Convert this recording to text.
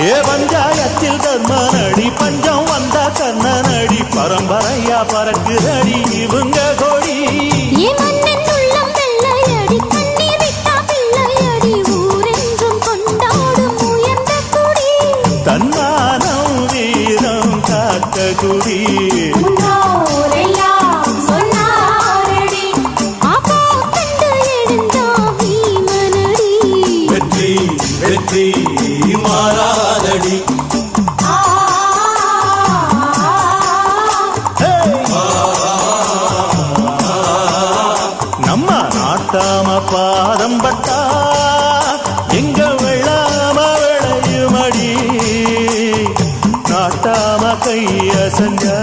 ஏ பஞ்சாயத்தில் தர்மனடி பஞ்சம் வந்த கண்ணனடி பரம்பரையா பறக்குதடி இவங்க கொடி தன்மானம் வீரம் காத்த குடி வெற்றி வெற்றி மாறாதடி நம்ம நாட்டாம பாதம் பட்டா எங்க வெள்ளாம விளையுமடி நாட்டாம கைய செஞ்சா